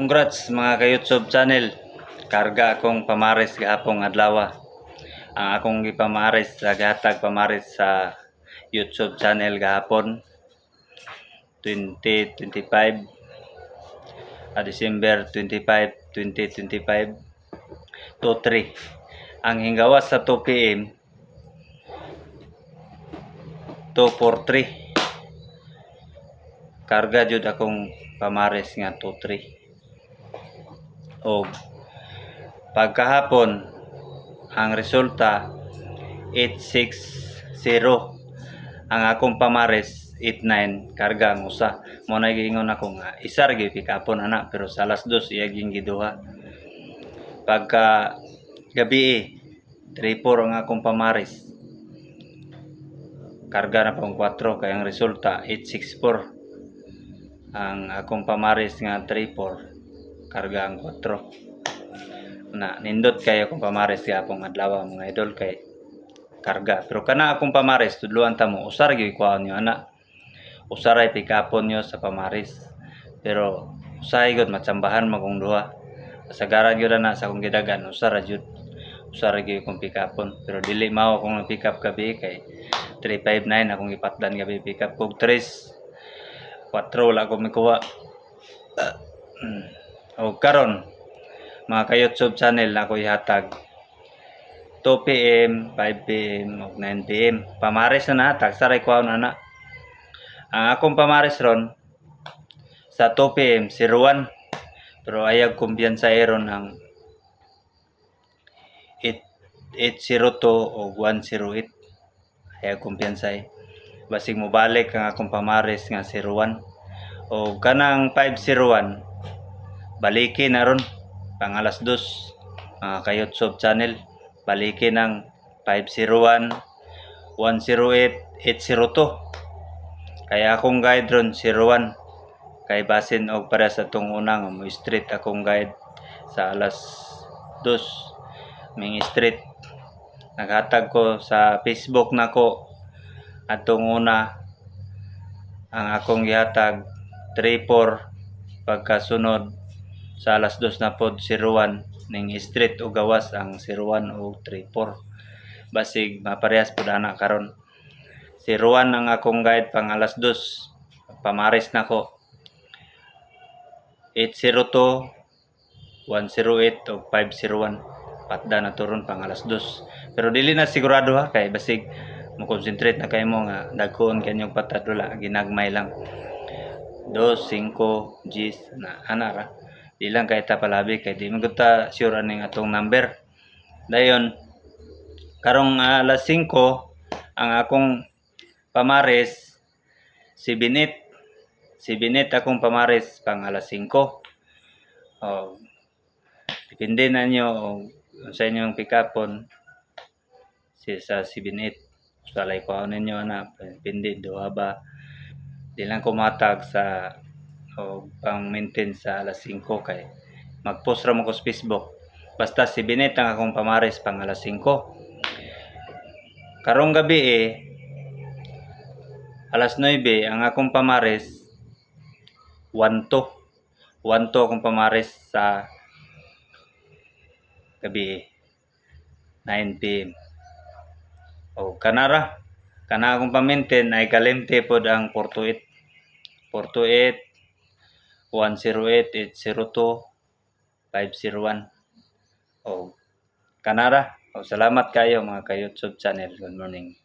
Congrats mga ka-YouTube channel. Karga akong pamares gahapong adlaw. Ang akong gipamares sa gihatag pamares sa YouTube channel gahapon 2025 December 25, 2025 to 3. Ang hinggawas sa 2 PM 243. Karga jud akong pamares nga 23. O pagkahapon ang resulta 860. Ang akong pamares 89 karga ang usa. Mo na giingon ako nga isa ra gyud pikapon ana pero sa alas 2 iya ging giduha. Pagka gabi 34 ang akong pamares. Karga na pang 4 kay ang resulta 864. Ang akong pamares nga 34 karga ang 4 na nindot kayo akong pamares gapong adlaw mga idol kay karga pero kana akong pamares tudluan ta mo usar gyud kuan nyo ana usaray pikapon nyo sa pamares pero usahay gud matsambahan magong duha kasagaran gyud na sa akong gidagan usara gyud kong pikapon pero dili mao akong pick up gabi kay 359 akong ipatdan gabi pick up kog 3 4 wala ko mikuha. O karon mga ka-YouTube channel na ako ihatag 2 PM, 5 PM, ug 9 PM. Pamares na nahatag saray kuhaon ana. Ang akong pamares ron sa 2 PM 01 pero ayag kumbiyansa iron ang 802 o 108. Ayag kumbiyansa basig mo balik ang akong pamares nga 01 o kanang 501 balikin na ron pang alas 2 mga ka-YouTube channel balikin ang 501 108 802 kaya akong guide ron 01 kay basin og para sa tong una nga mo street akong guide sa alas 2 ming street naghatag ko sa Facebook nako atong una ang akong gihatag 34 pagkasunod sa alas 2 na pod 01 ning street o gawas ang 01 o 34 basig maparehas pud ana karon 01 ang akong guide pang alas 2 pamares nako 802 108 o 501 patda na turon pang alas 2 pero dili na sigurado ha kay basig mo concentrate na kay mo nga dagkon kanyang patadula ginagmay lang 2 5 10 na anara di lang kay ta palabi kay di man gud ta sure aning atong number dayon karong alas 5 ang akong pamares 78 akong pamares pang alas 5 depende na nyo sa inyong pick-upon sa 78 salay ko ninyo na depende duha ba di lang kumatag sa pang maintain sa alas 5 kay mag-post ra mo ko sa Facebook basta 78 ang akong pamares pang alas 5 karong gabi alas 9 ang akong pamares 12 akong pamares sa gabi 9 PM o kana akong pa-maintain ay kalimte pod ang 428 108 802 501 o kanara o salamat kayo mga ka-YouTube channel. Good morning.